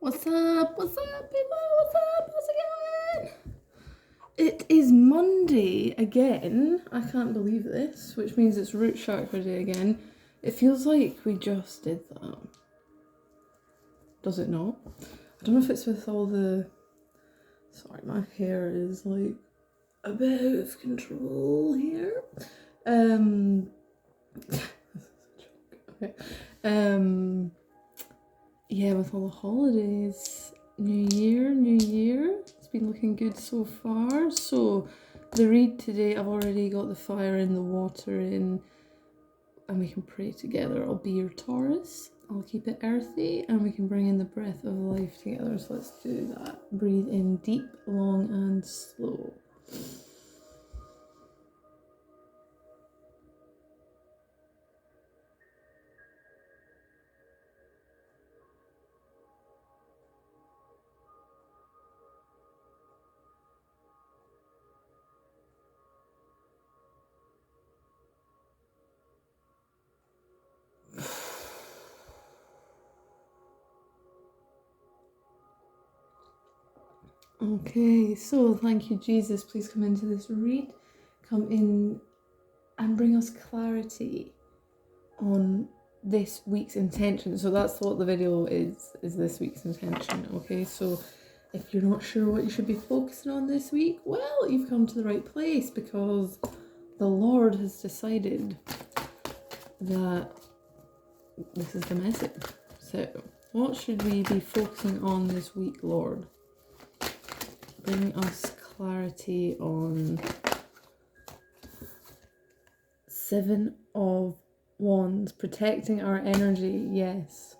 What's up? What's up, people? What's up? How's it going? It is Monday again. I can't believe this, which means it's root chakra day again. It feels like we just did that. Does it not? I don't know if it's with all the... Sorry, my hair is like a bit out of control here. Okay. Yeah, with all the holidays, New Year, it's been looking good so far. So the read today, I've already got the fire in, the water in, and we can pray together. I'll be your Taurus, I'll keep it earthy, and we can bring in the breath of life together. So let's do that. Breathe in deep, long, and slow. Okay, so thank you, Jesus. Please come into this read. Come in and bring us clarity on this week's intention. So that's what the video is this week's intention. Okay, so if you're not sure what you should be focusing on this week, well, you've come to the right place, because the Lord has decided that this is the message. So what should we be focusing on this week, Lord? Bring us clarity on Seven of Wands, protecting our energy. Yes.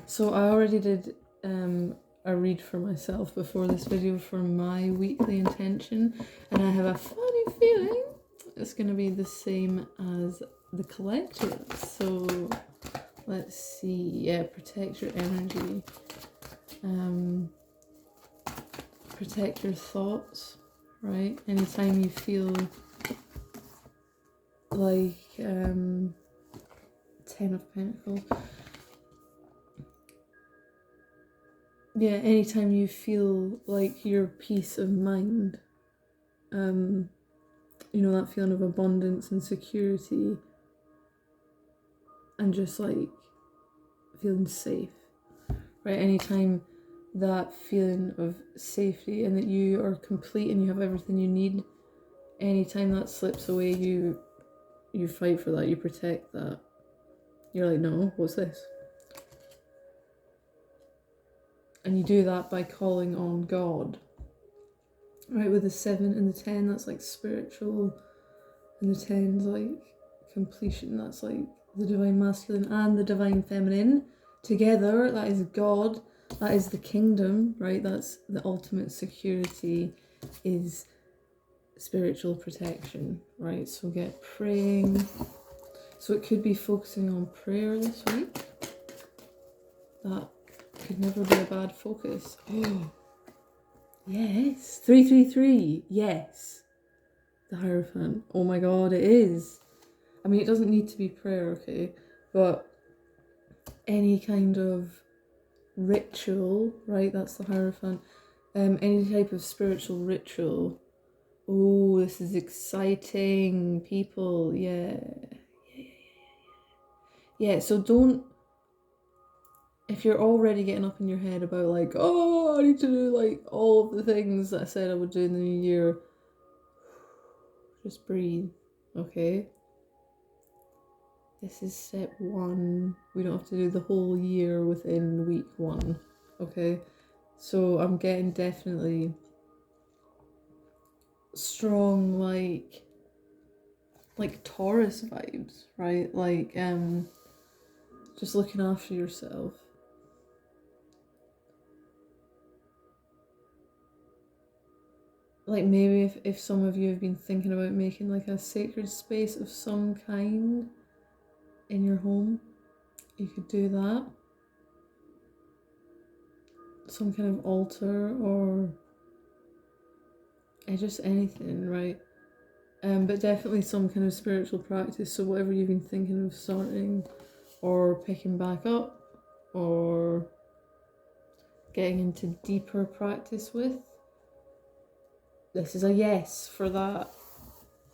So I already did a read for myself before this video for my weekly intention, and I have a funny feeling it's going to be the same as the collective. So let's see. Yeah, protect your energy. Protect your thoughts, right? Anytime you feel like 10 of Pentacles. Yeah, anytime you feel like your peace of mind, you know, that feeling of abundance and security, and just like feeling safe, right? Anytime that feeling of safety and that you are complete and you have everything you need, anytime that slips away, you fight for that, you protect that. You're like, no, what's this? And you do that by calling on God. Right, with the 7 and the 10, that's like spiritual, and the 10's like completion, that's like the divine masculine and the divine feminine together. That is God, that is the kingdom, right? That's the ultimate security, is spiritual protection, right? So get praying. So it could be focusing on prayer this week. That could never be a bad focus. Oh, yes. 333. Yes. The Hierophant. Oh my god, it is. I mean, it doesn't need to be prayer, okay? But any kind of ritual, right? That's the Hierophant. Any type of spiritual ritual. Oh, this is exciting, people. Yeah. Yeah, so don't... If you're already getting up in your head about like, oh, I need to do like all of the things that I said I would do in the new year, just breathe, okay? This is step 1. We don't have to do the whole year within week 1, okay? So I'm getting definitely strong like Taurus vibes, right? Like just looking after yourself. Like maybe if some of you have been thinking about making like a sacred space of some kind in your home, you could do that. Some kind of altar, or just anything, right? But definitely some kind of spiritual practice. So whatever you've been thinking of starting or picking back up, or getting into deeper practice with, this is a yes for that.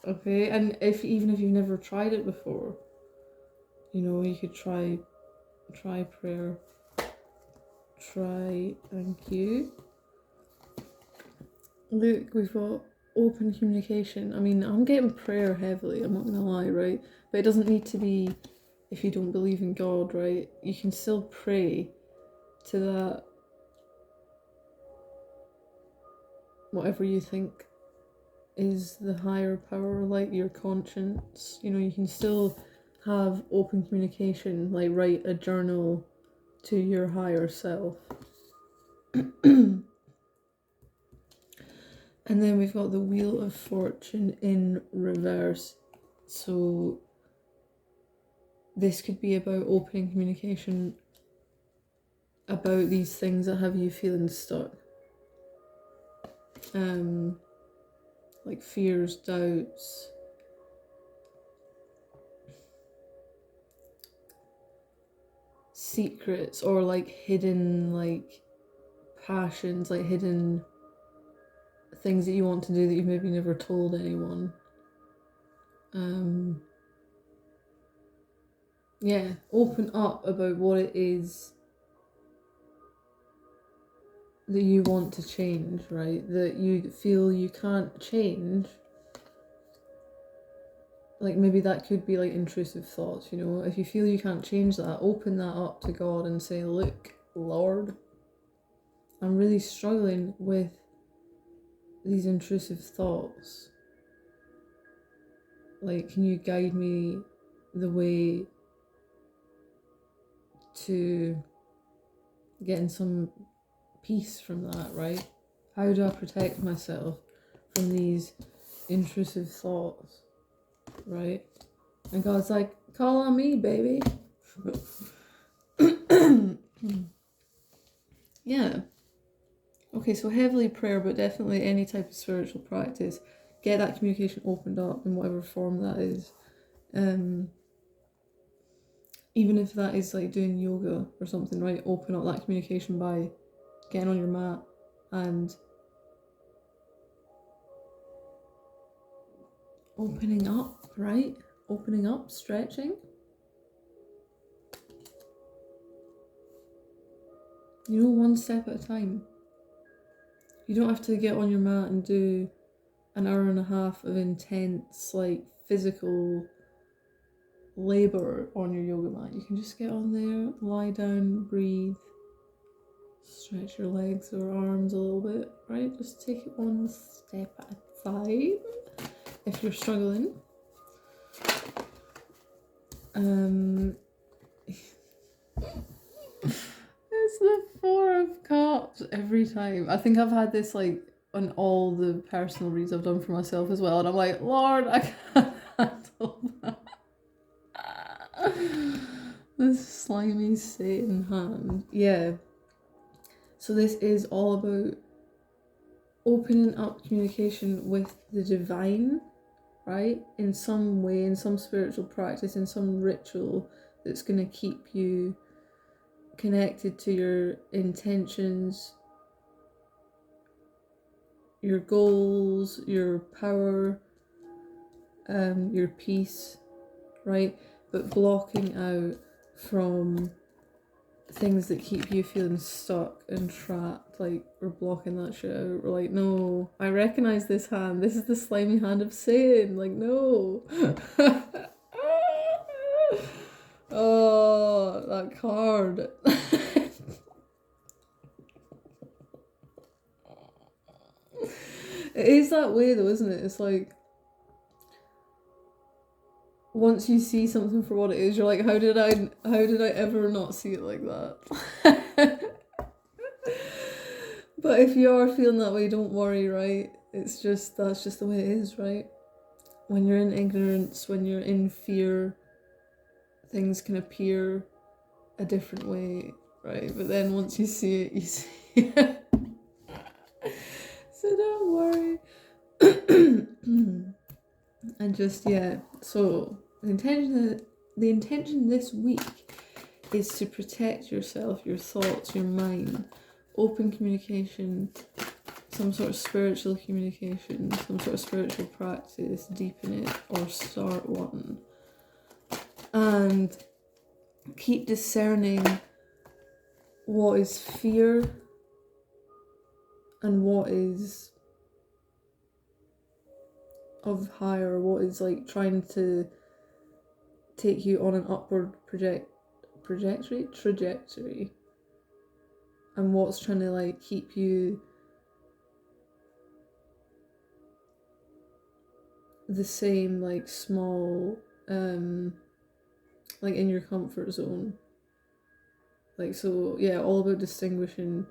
Okay, and even if you've never tried it before, you know, you could try prayer. Thank you. Look, we've got open communication. I mean, I'm getting prayer heavily, I'm not gonna lie, right? But it doesn't need to be if you don't believe in God, right? You can still pray to that, whatever you think is the higher power, like your conscience. You know, you can still have open communication, like write a journal to your higher self. And then we've got the Wheel of Fortune in reverse. So this could be about opening communication about these things that have you feeling stuck. Like fears, doubts, secrets, or like hidden like passions, like hidden things that you want to do that you've maybe never told anyone. Yeah, open up about what it is that you want to change, right? That you feel you can't change. Like maybe that could be like intrusive thoughts, you know? If you feel you can't change that, open that up to God and say, look, Lord, I'm really struggling with these intrusive thoughts. Like, can you guide me the way to getting some peace from that, right? How do I protect myself from these intrusive thoughts, right? And God's like, call on me, baby. Yeah. Okay, so heavily prayer, but definitely any type of spiritual practice. Get that communication opened up in whatever form that is. Even if that is like doing yoga or something, right? Open up that communication by getting on your mat and opening up, right? Opening up, stretching. You know, one step at a time. You don't have to get on your mat and do an hour and a half of intense, like, physical labor on your yoga mat. You can just get on there, lie down, breathe, stretch your legs or arms a little bit, right? Just take it one step at a time if you're struggling. It's the Four of Cups every time. I think I've had this like on all the personal reads I've done for myself as well, and I'm like, Lord, I can't handle that. This slimy Satan hand. Yeah. So this is all about opening up communication with the divine, right? In some way, in some spiritual practice, in some ritual that's going to keep you connected to your intentions, your goals, your power, your peace, right? But blocking out from things that keep you feeling stuck and trapped, like we're blocking that shit out. We're like, no, I recognize this hand. This is the slimy hand of Satan. Like, no. Oh, that card. It is that way though, isn't it? It's like once you see something for what it is, you're like, how did I ever not see it like that? But if you are feeling that way, don't worry, right? It's just, that's just the way it is, right? When you're in ignorance, when you're in fear, things can appear a different way, right? But then once you see it, you see it. So don't worry. And just, yeah, so the intention this week is to protect yourself, your thoughts, your mind, open communication, some sort of spiritual communication, some sort of spiritual practice, deepen it or start one. And keep discerning what is fear and what is of higher, what is like trying to take you on an upward trajectory, and what's trying to like keep you the same, like small, like in your comfort zone. Like, so yeah, all about distinguishing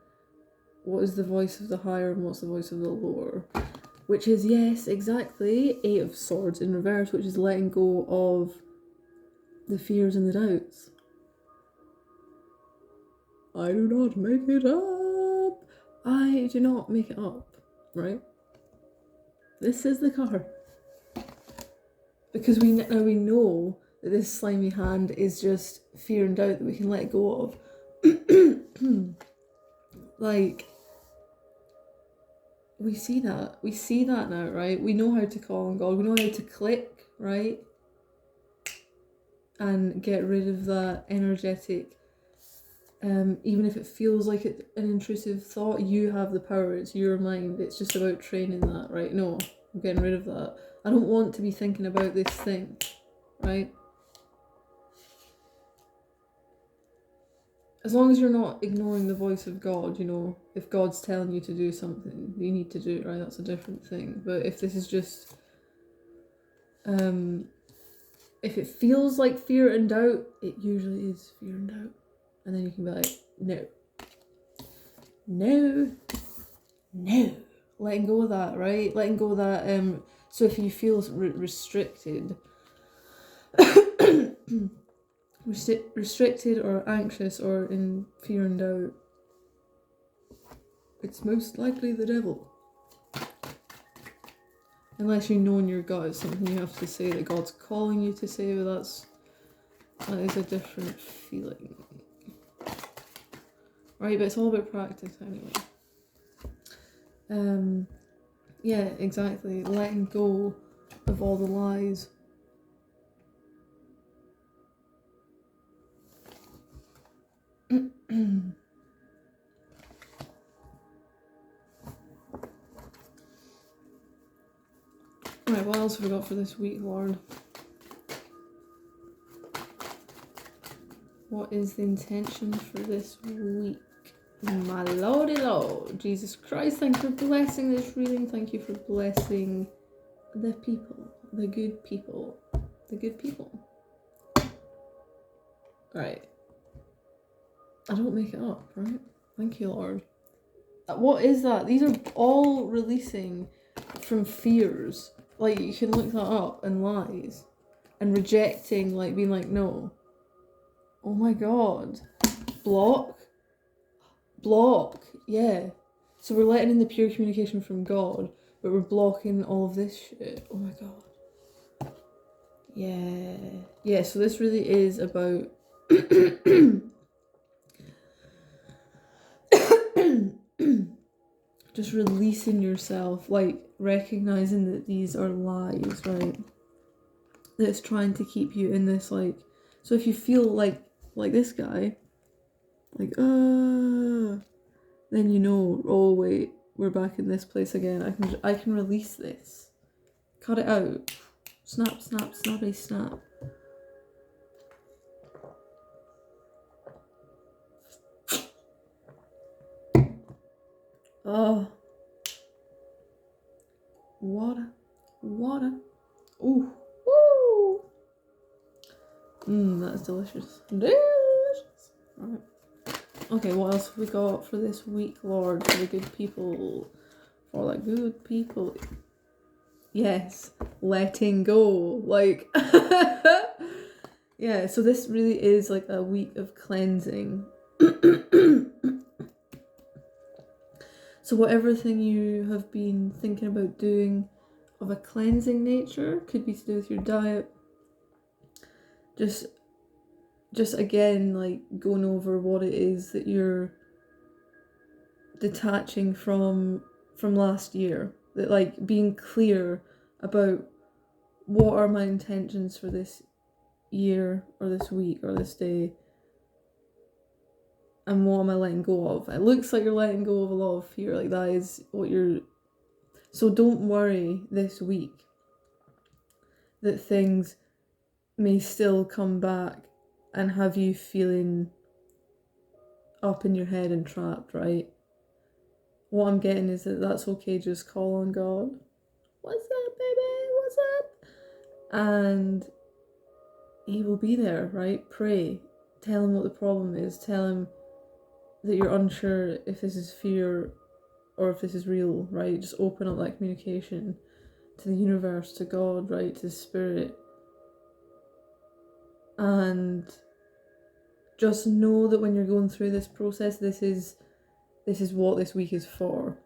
what is the voice of the higher and what's the voice of the lower, which is, yes, exactly, 8 of Swords in reverse, which is letting go of the fears and the doubts. I do not make it up. I do not make it up, right? This is the card. Because we know that this slimy hand is just fear and doubt that we can let go of. Like, we see that now, right? We know how to call on God, we know how to click, right? And get rid of that energetic, even if it feels like an intrusive thought, you have the power, it's your mind, it's just about training that, right? No, I'm getting rid of that. I don't want to be thinking about this thing, right? As long as you're not ignoring the voice of God, you know, if God's telling you to do something, you need to do it, right? That's a different thing. But if this is just, if it feels like fear and doubt, it usually is fear and doubt. And then you can be like, no. Letting go of that, right? Letting go of that, so if you feel restricted, restricted or anxious or in fear and doubt, it's most likely the devil. Unless you know in your gut it's something you have to say that God's calling you to say, but that is a different feeling. Right, but it's all about practice anyway. Yeah, exactly. Letting go of all the lies. Right, what else have we got for this week, Lord? What is the intention for this week? My lordy lord, Jesus Christ, thank you for blessing this reading. Thank you for blessing the people, the good people, the good people. Right. I don't make it up, right? Thank you, Lord. What is that? These are all releasing from fears. Like, you can look that up, and lies. And rejecting, like, being like, no. Oh my god. Block, yeah. So we're letting in the pure communication from God, but we're blocking all of this shit. Oh my god. Yeah, so this really is about just releasing yourself, like recognizing that these are lies, right? That's trying to keep you in this, like, so if you feel like this guy, like, then you know, oh wait, we're back in this place again. I can release this. Cut it out. Snap, snap, snappy, snap. Oh. Water. Ooh. Woo. That's delicious. Delicious. Alright. Okay, what else have we got for this week, Lord? For the good people. For the good people. Yes. Letting go. Like. Yeah, so this really is like a week of cleansing. So whatever thing you have been thinking about doing of a cleansing nature, could be to do with your diet, just again, like, going over what it is that you're detaching from last year, that like being clear about what are my intentions for this year or this week or this day, and what am I letting go of. It looks like you're letting go of a lot of fear, like that is what you're. So don't worry this week that things may still come back and have you feeling up in your head and trapped, right? What I'm getting is that that's okay, just call on God. What's up, baby? What's up? And he will be there, right? Pray. Tell him what the problem is. Tell him that you're unsure if this is fear or if this is real, right? Just open up that communication to the universe, to God, right? To spirit. And just know that when you're going through this process, this is what this week is for.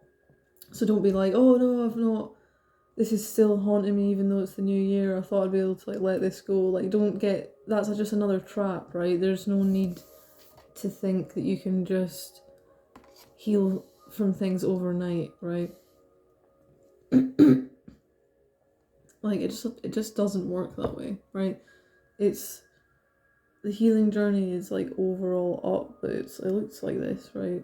So don't be like, oh no, I've not, this is still haunting me even though it's the new year. I thought I'd be able to like let this go. Like, don't get, that's just another trap, right? There's no need to think that you can just heal from things overnight, right? Like it just doesn't work that way, right? It's the healing journey is like overall up, but it looks like this, right?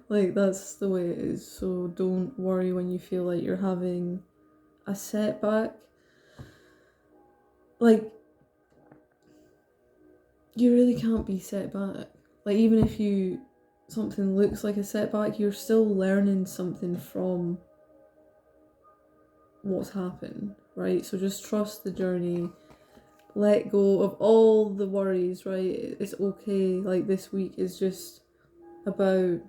Like that's the way it is. So don't worry when you feel like you're having a setback. Like, you really can't be set back. Like, even if something looks like a setback, you're still learning something from what's happened, right? So just trust the journey. Let go of all the worries, right? It's okay. Like, this week is just about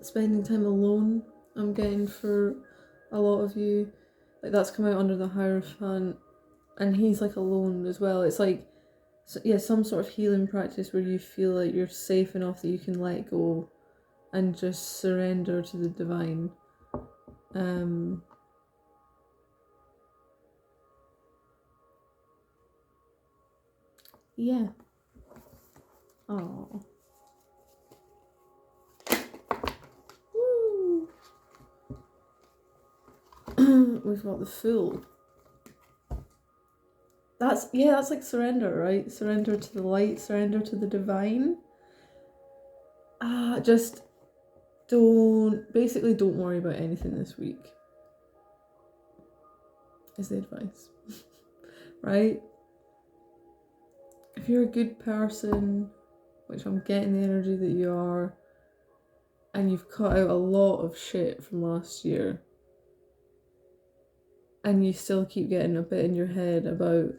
spending time alone. I'm getting for a lot of you. Like, that's come out under the Hierophant, and he's like alone as well. It's like, so, yeah, some sort of healing practice where you feel like you're safe enough that you can let go and just surrender to the divine. Yeah. Oh. Woo. We've got the Fool. That's like surrender, right? Surrender to the light, surrender to the divine. Just don't worry about anything this week, is the advice. Right? If you're a good person, which I'm getting the energy that you are, and you've cut out a lot of shit from last year, and you still keep getting a bit in your head about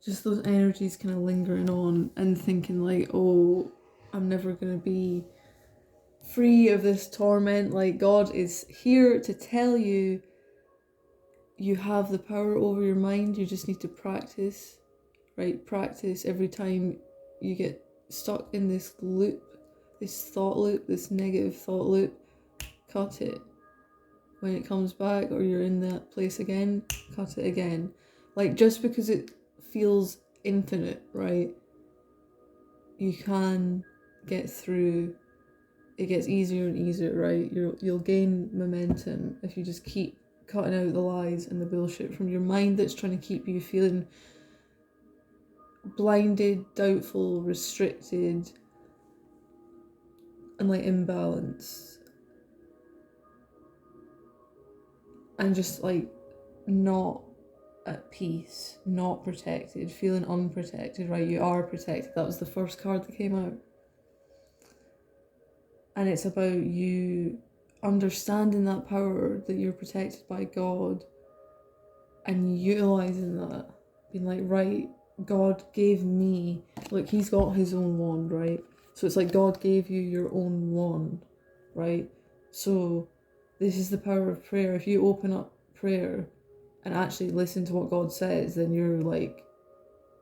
just those energies kind of lingering on and thinking like, oh, I'm never going to be free of this torment. Like, God is here to tell you, you have the power over your mind. You just need to practice, right? Practice every time you get stuck in this loop, this thought loop, this negative thought loop. Cut it. When it comes back or you're in that place again, cut it again. Like, just because it feels infinite, right? You can get through. It gets easier and easier, right? You'll gain momentum if you just keep cutting out the lies and the bullshit from your mind that's trying to keep you feeling blinded, doubtful, restricted, and like imbalanced. And just like not at peace, not protected, feeling unprotected, right? You are protected. That was the first card that came out. And it's about you understanding that power, that you're protected by God, and utilising that. Being like, right, God gave me, like, he's got his own wand, right? So it's like God gave you your own wand, right? So this is the power of prayer. If you open up prayer and actually listen to what God says, then you're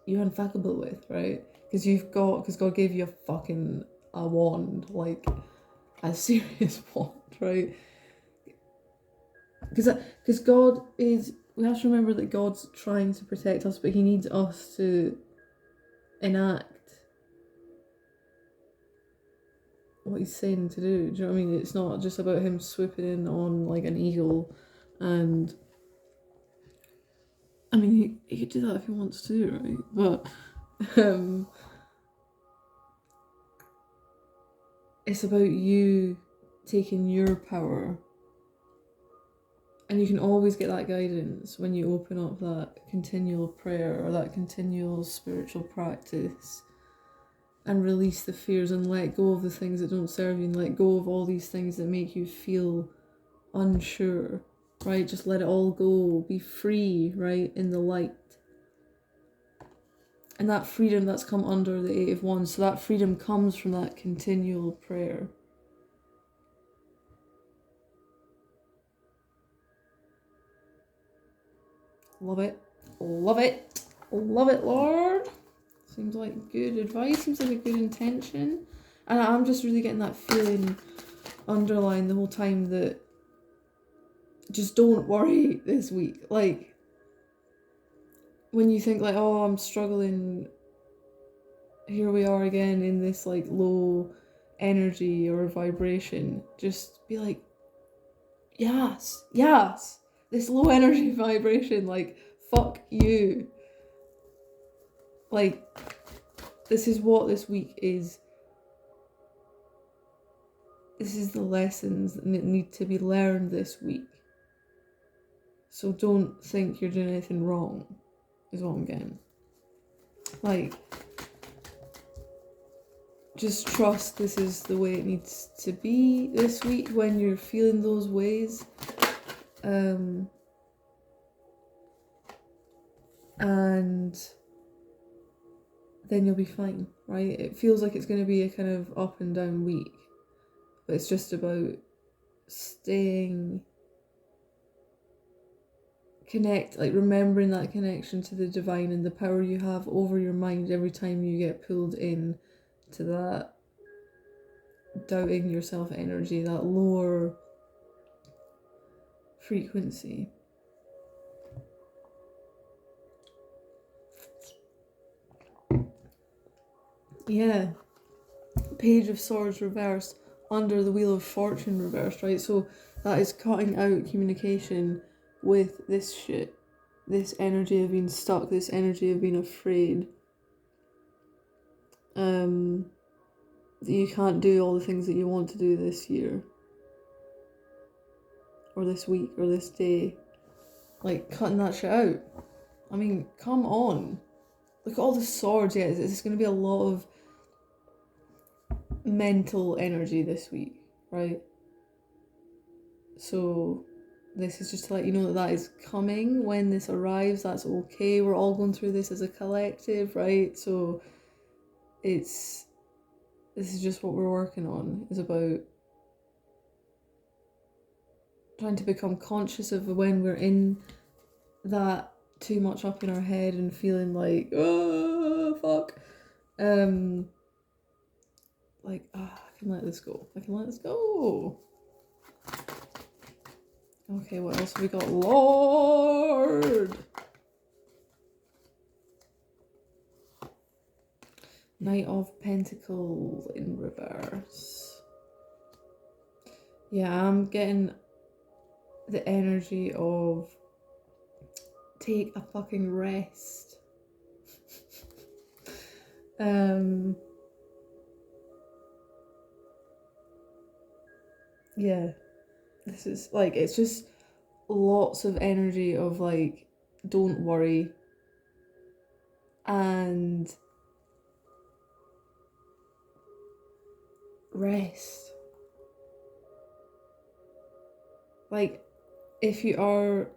unfuckable with, right? Because God gave you a wand, like a serious wand, right? Because God is, we have to remember that God's trying to protect us, but he needs us to enact what he's saying to do. Do you know what I mean? It's not just about him swooping in on like an eagle, and I mean he could do that if he wants to, right? But it's about you taking your power. And you can always get that guidance when you open up that continual prayer or that continual spiritual practice and release the fears and let go of the things that don't serve you and let go of all these things that make you feel unsure, right? Just let it all go. Be free, right? In the light. And that freedom that's come under the Eight of Wands, so that freedom comes from that continual prayer. Love it. Love it. Love it, Lord. Seems like good advice. Seems like a good intention. And I'm just really getting that feeling underlying the whole time that just don't worry this week. Like, when you think like, oh, I'm struggling, here we are again in this like low energy or vibration. Just be like, yes, this low energy vibration, like, fuck you. Like, this is what this week is. This is the lessons that need to be learned this week. So don't think you're doing anything wrong, is what I'm getting. Like, just trust this is the way it needs to be this week when you're feeling those ways. And then you'll be fine, right? It feels like it's going to be a kind of up and down week, but it's just about staying like remembering that connection to the divine and the power you have over your mind every time you get pulled in to that doubting yourself energy, that lower frequency. Yeah. Page of Swords reversed under the Wheel of Fortune reversed, right? So that is cutting out communication with this shit. This energy of being stuck, this energy of being afraid. That you can't do all the things that you want to do this year. Or this week, or this day. Like, cutting that shit out. I mean, come on. Look at all the swords. Yeah, it's going to be a lot of mental energy this week, right? So this is just to let you know that that is coming when this arrives. That's okay. We're all going through this as a collective, right? So this is just what we're working on, is about trying to become conscious of when we're in that too much up in our head and feeling like, oh fuck, like, I can let this go. I can let this go. Okay, what else have we got? Lord! Knight of Pentacles in reverse. Yeah, I'm getting the energy of take a fucking rest. Yeah, this is like, it's just lots of energy of like, don't worry, and rest. Like, if you are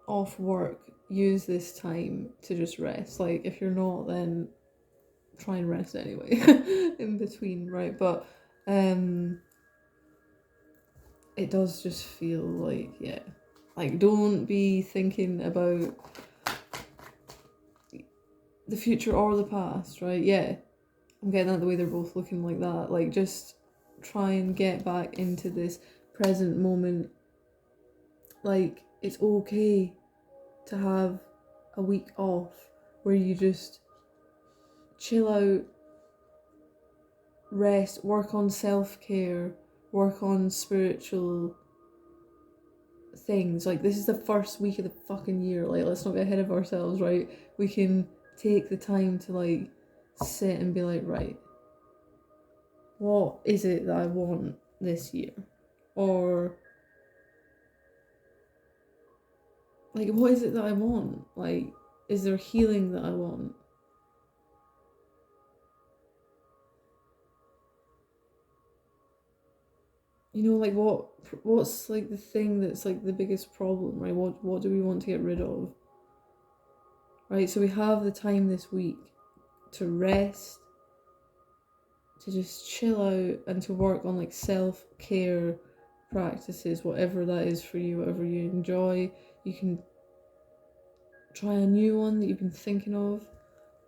off work, use this time to just rest. Like, if you're not, then try and rest anyway in between, right? But it does just feel like, yeah, like, don't be thinking about the future or the past, right? Yeah, I'm getting that the way they're both looking like that. Like, just try and get back into this present moment. Like, it's okay to have a week off where you just chill out, rest, work on self-care, work on spiritual things. Like, this is the first week of the fucking year. Like, let's not get ahead of ourselves, right? We can take the time to, like, sit and be like, right, what is it that I want this year? Or, like, what is it that I want? Like, is there healing that I want? You know, like, what's like the thing that's like the biggest problem, right? What do we want to get rid of? Right, so we have the time this week to rest, to just chill out, and to work on like self-care practices, whatever that is for you, whatever you enjoy. You can try a new one that you've been thinking of,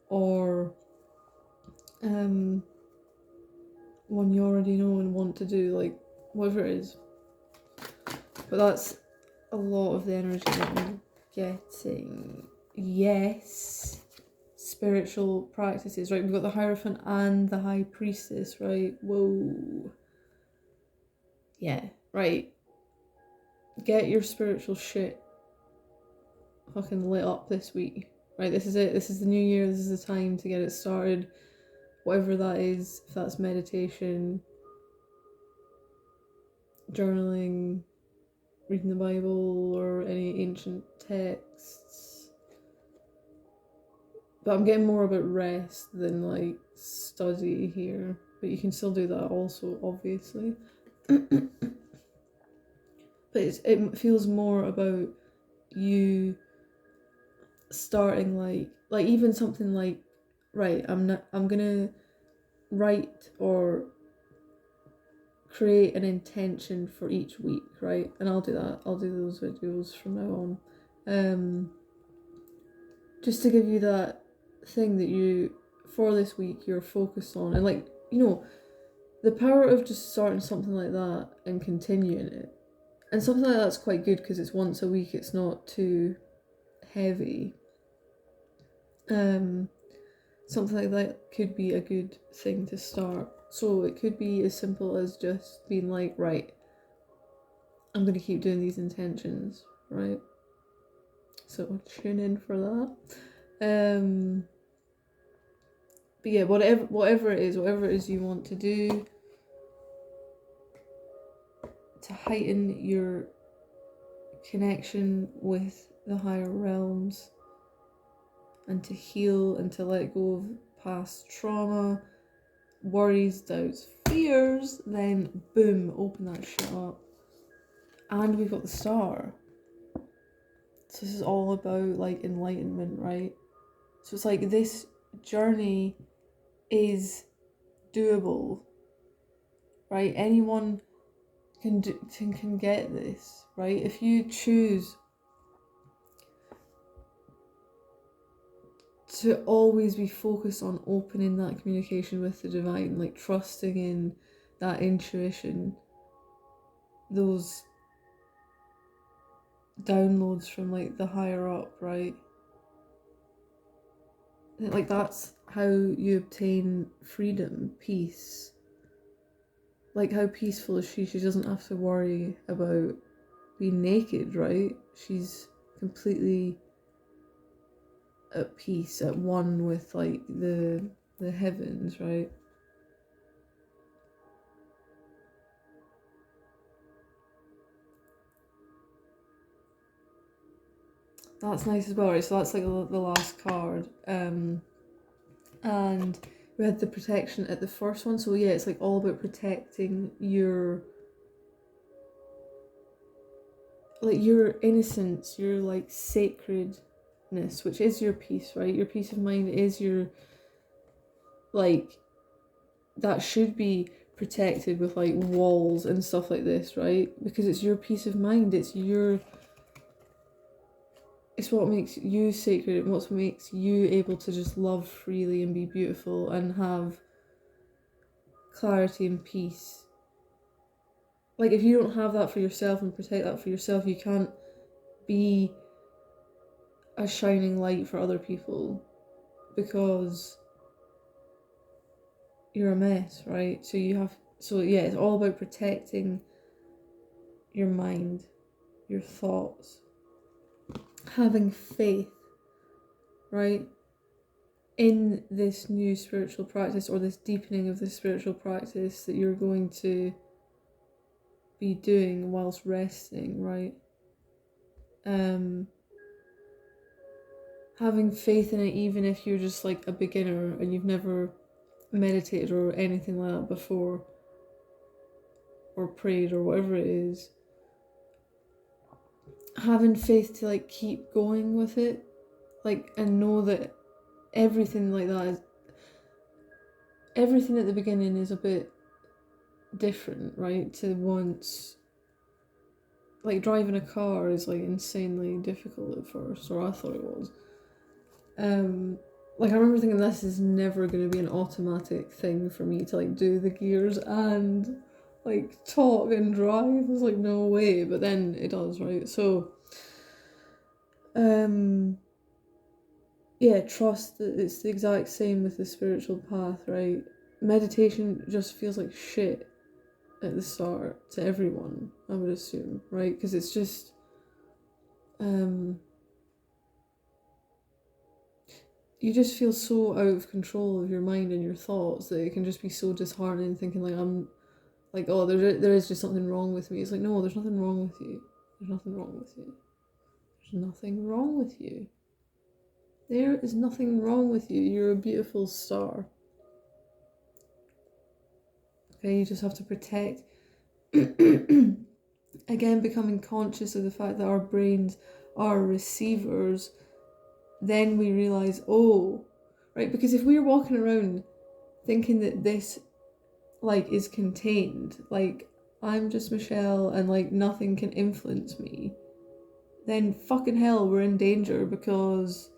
or one you already know and want to do, like whatever it is. But that's a lot of the energy that I'm getting. Yes. Spiritual practices, right? We've got the Hierophant and the High Priestess, right? Whoa. Yeah, right. Get your spiritual shit fucking lit up this week. Right, this is it. This is the new year. This is the time to get it started. Whatever that is, if that's meditation, journaling, reading the Bible, or any ancient texts. But I'm getting more about rest than like study here. But you can still do that also, obviously. But it feels more about you starting like even something like, right, I'm gonna write or create an intention for each week, right? And I'll do that. I'll do those videos from now on. Just to give you that thing that you, for this week, you're focused on. And like, you know, the power of just starting something like that and continuing it. And something like that's quite good because it's once a week, it's not too heavy. Something like that could be a good thing to start. So it could be as simple as just being like, right, I'm going to keep doing these intentions, right? So tune in for that. But yeah, whatever it is you want to do to heighten your connection with the higher realms and to heal and to let go of past trauma, worries, doubts, fears, then boom, open that shit up. And we've got the star. So this is all about like enlightenment, right? So it's like this journey is doable, right? Anyone can get this, right? If you choose to always be focused on opening that communication with the divine, like trusting in that intuition, those downloads from like the higher up, right? Like that's how you obtain freedom, peace. Like how peaceful is she? She doesn't have to worry about being naked, right? She's completely at peace, at one with like the heavens, right? That's nice as well, right? So that's like the last card. And we had the protection at the first one. So yeah, it's like all about protecting your innocence, your like sacredness, which is your peace, right? Your peace of mind is your, like, that should be protected with like walls and stuff like this, right? Because it's your peace of mind, it's what makes you sacred and what makes you able to just love freely and be beautiful and have clarity and peace. Like, if you don't have that for yourself and protect that for yourself, you can't be a shining light for other people, because you're a mess, right? So it's all about protecting your mind, your thoughts, having faith, right, in this new spiritual practice, or this deepening of the spiritual practice that you're going to be doing whilst resting, right? Having faith in it, even if you're just like a beginner and you've never meditated or anything like that before, or prayed or whatever it is, having faith to like keep going with it, like, and know that everything like that is, everything at the beginning is a bit different, right? To once, like, driving a car is like insanely difficult at first, or I thought it was. Like, I remember thinking this is never going to be an automatic thing for me to like do the gears and like talk and drive. I was like, no way, but then it does, right? So yeah, trust that it's the exact same with the spiritual path, right? Meditation just feels like shit at the start to everyone, I would assume, right? Because it's just you just feel so out of control of your mind and your thoughts that it can just be so disheartening, thinking like, I'm like, oh, there is just something wrong with me. It's like, no, there's nothing wrong with you. There's nothing wrong with you. There's nothing wrong with you. There is nothing wrong with you. You're a beautiful star. Okay, you just have to protect. Again, becoming conscious of the fact that our brains are receivers. Then we realize, oh, right, because if we're walking around thinking that this like is contained, like I'm just Michelle and like nothing can influence me, then fucking hell, we're in danger, because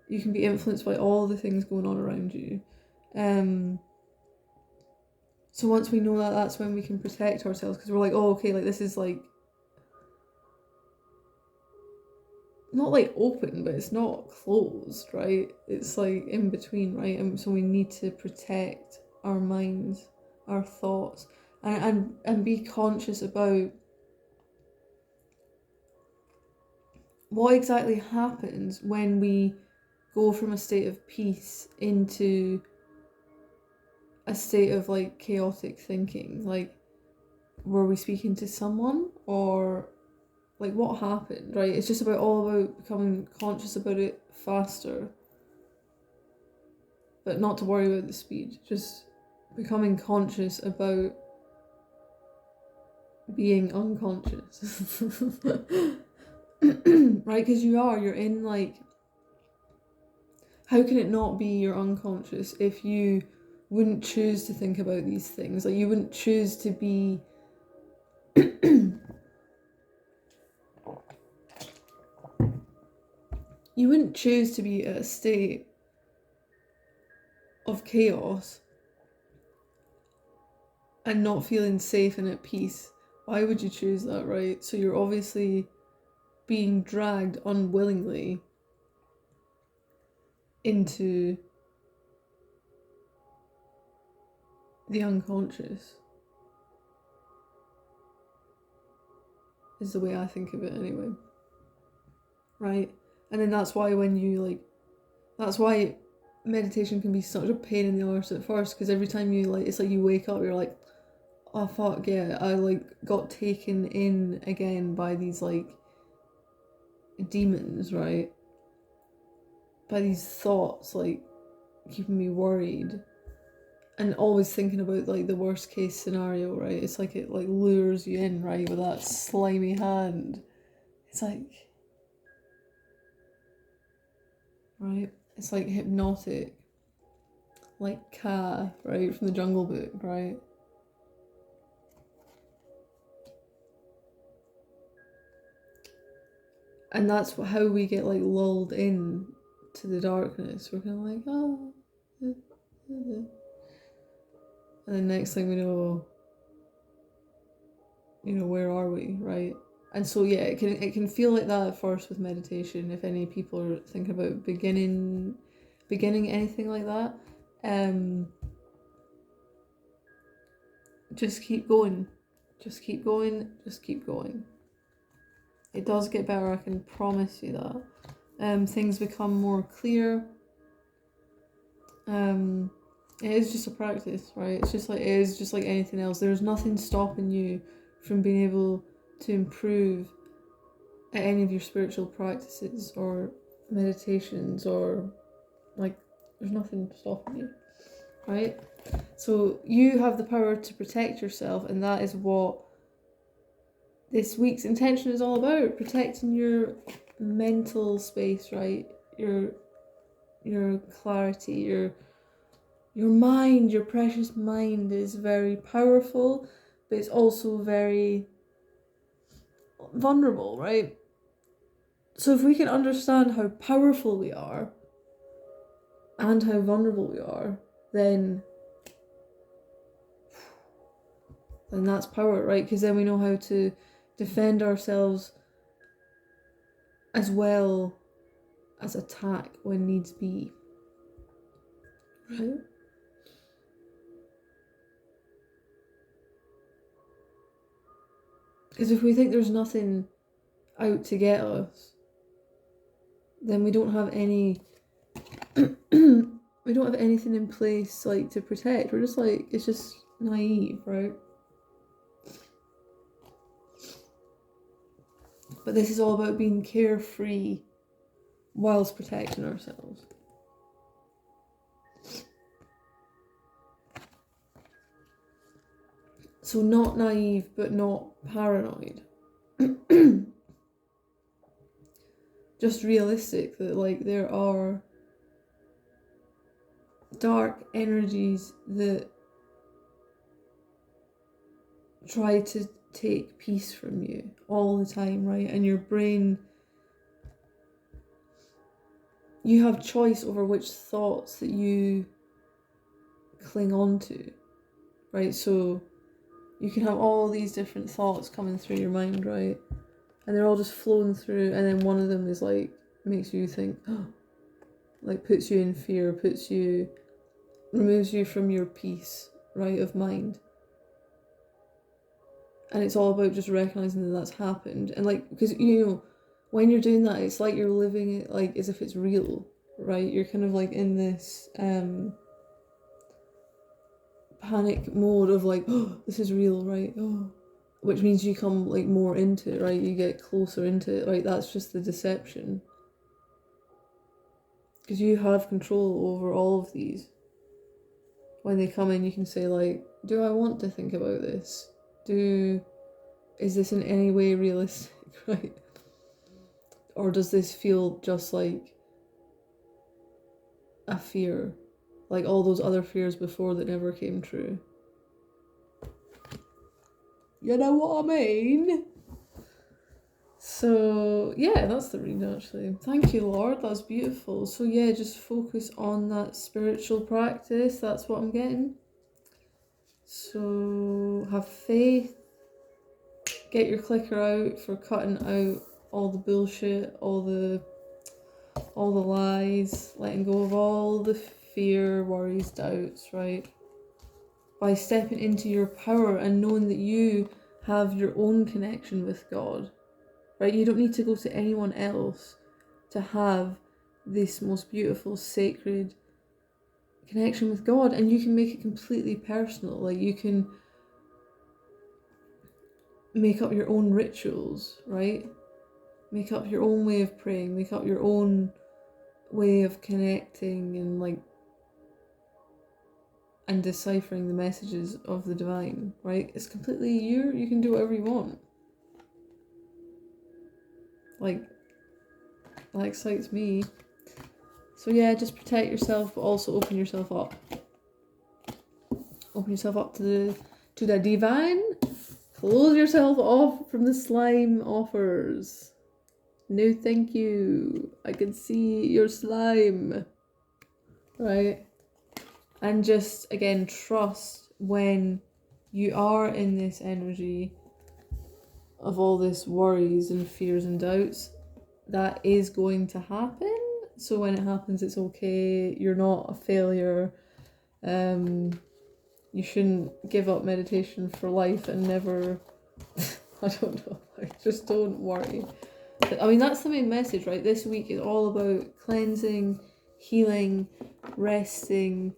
you can be influenced by all the things going on around you. So once we know that, that's when we can protect ourselves, because we're like, oh, okay, like this is like not like open, but it's not closed, right? It's like in between, right? And so we need to protect our minds, our thoughts, and be conscious about what exactly happens when we go from a state of peace into a state of like chaotic thinking. Like, were we speaking to someone, or like what happened, right? It's just all about becoming conscious about it faster, but not to worry about the speed, just becoming conscious about being unconscious. Right? Because you're in like, how can it not be your unconscious if you wouldn't choose to think about these things? Like, you wouldn't choose to be you wouldn't choose to be at a state of chaos and not feeling safe and at peace. Why would you choose that, right? So you're obviously being dragged unwillingly into the unconscious, is the way I think of it anyway. Right? And then that's why that's why meditation can be such a pain in the arse at first, because every time you like, it's like you wake up, you're like, oh fuck yeah, I like got taken in again by these like demons, right? By these thoughts like keeping me worried and always thinking about like the worst case scenario, right? It's like it like lures you in, right, with that slimy hand. It's like, right? It's like hypnotic. Like Kaa, right, from the Jungle Book, right? And that's how we get like lulled in to the darkness. We're kind of like, oh, and then next thing we know, where are we, right? And so yeah, it can feel like that at first with meditation. If any people are thinking about beginning anything like that, just keep going. Just keep going. Just keep going. It does get better, I can promise you that. Things become more clear. It is just a practice, right? It is just like anything else. There's nothing stopping you from being able to improve at any of your spiritual practices or meditations, or like, there's nothing stopping you, right? So you have the power to protect yourself, and that is what this week's intention is all about: protecting your mental space, right? Your clarity, your mind, your precious mind is very powerful, but it's also very vulnerable, right? So if we can understand how powerful we are and how vulnerable we are, then that's power, right? Because then we know how to defend ourselves as well as attack when needs be, right? Because if we think there's nothing out to get us, then we don't have any we don't have anything in place like to protect. We're just like, it's just naive, right? But this is all about being carefree whilst protecting ourselves. So not naive, but not paranoid. Just realistic that like there are dark energies that try to take peace from you all the time, right? And your brain, you have choice over which thoughts that you cling on to, right? So you can have all these different thoughts coming through your mind, right? And they're all just flowing through, and then one of them is like, makes you think, like puts you in fear, removes you from your peace, right, of mind. And it's all about just recognizing that that's happened. And like, because, you know, when you're doing that, it's like you're living it like as if it's real, right? You're kind of like in this panic mode of like, oh, this is real, right? Oh, which means you come like more into it, right? You get closer into it, right? That's just the deception. Because you have control over all of these. When they come in, you can say like, do I want to think about this? Is this in any way realistic, right? Or does this feel just like a fear? Like all those other fears before that never came true. You know what I mean? So yeah, that's the reading actually. Thank you, Lord, that's beautiful. So yeah, just focus on that spiritual practice, that's what I'm getting. So have faith, get your clicker out for cutting out all the bullshit, all the lies, letting go of all the fear, worries, doubts, right? By stepping into your power and knowing that you have your own connection with God, right? You don't need to go to anyone else to have this most beautiful, sacred connection with God, and you can make it completely personal. Like you can make up your own rituals, right? Make up your own way of praying, make up your own way of connecting and deciphering the messages of the divine, right? It's completely you can do whatever you want. Like, that excites me. So yeah, just protect yourself, but also open yourself up. Open yourself up to the divine. Close yourself off from the slime offers. No thank you. I can see your slime. Right? And just, again, trust when you are in this energy of all this worries and fears and doubts, that is going to happen. So when it happens, it's okay. You're not a failure. You you shouldn't give up meditation for life and never, I don't know, like, just don't worry. I mean, that's the main message, right? This week is all about cleansing, healing, resting,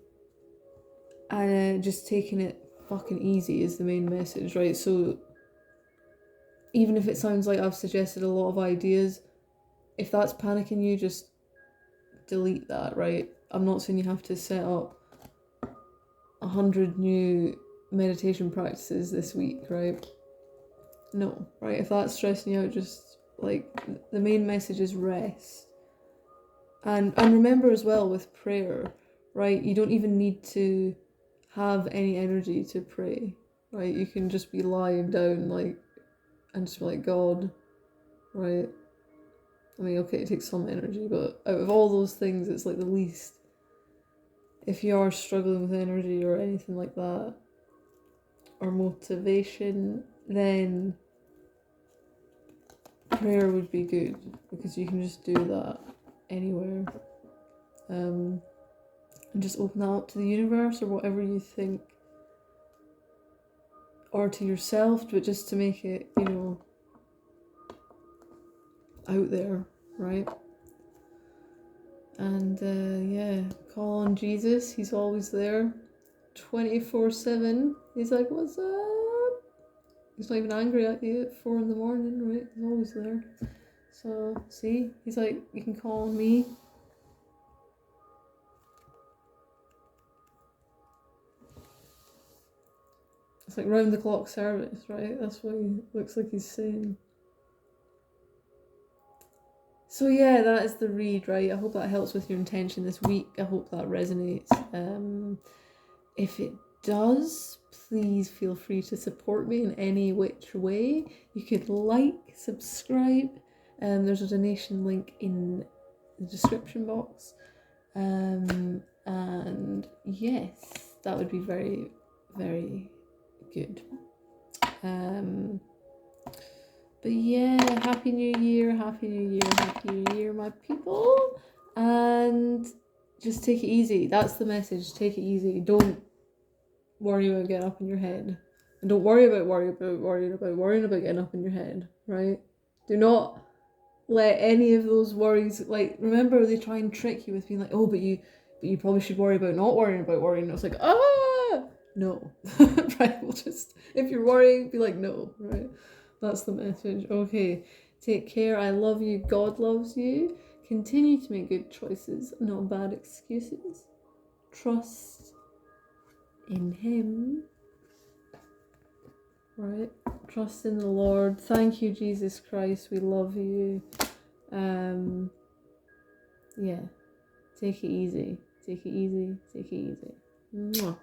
and just taking it fucking easy is the main message, right? So even if it sounds like I've suggested a lot of ideas, if that's panicking you, just delete that, right? I'm not saying you have to set up 100 new meditation practices this week, right? No, right? If that's stressing you out, just like the main message is rest. And remember as well with prayer, right? You don't even need to have any energy to pray, right? You can just be lying down like and just be like, God, right? I mean, okay, it takes some energy, but out of all those things, it's like the least. If you are struggling with energy or anything like that, or motivation, then prayer would be good because you can just do that anywhere. And just open that up to the universe or whatever you think, or to yourself, but just to make it, you know, out there, right? And yeah, call on Jesus. He's always there, 24/7. He's like, what's up? He's not even angry at you at 4 in the morning, right? He's always there. So see, he's like, you can call on me. It's like round the clock service, right? That's what he looks like he's saying. So yeah, that is the read, right? I hope that helps with your intention this week. I hope that resonates. If it does, please feel free to support me in any which way. You could like, subscribe. There's a donation link in the description box. And yes, that would be very, very good. But yeah, Happy New Year, Happy New Year, Happy New Year, my people. And just take it easy. That's the message. Take it easy. Don't worry about getting up in your head. And don't worry about worrying about getting up in your head, right? Do not let any of those worries, like, remember they try and trick you with being like, oh, but you probably should worry about not worrying about worrying. And it's like, no. Right, well, just, if you're worrying, be like, no, right? That's the message. Okay, take care. I love you. God loves you. Continue to make good choices, not bad excuses. Trust in Him. Right? Trust in the Lord. Thank you, Jesus Christ. We love you. Yeah. Take it easy. Take it easy. Take it easy. Mwah.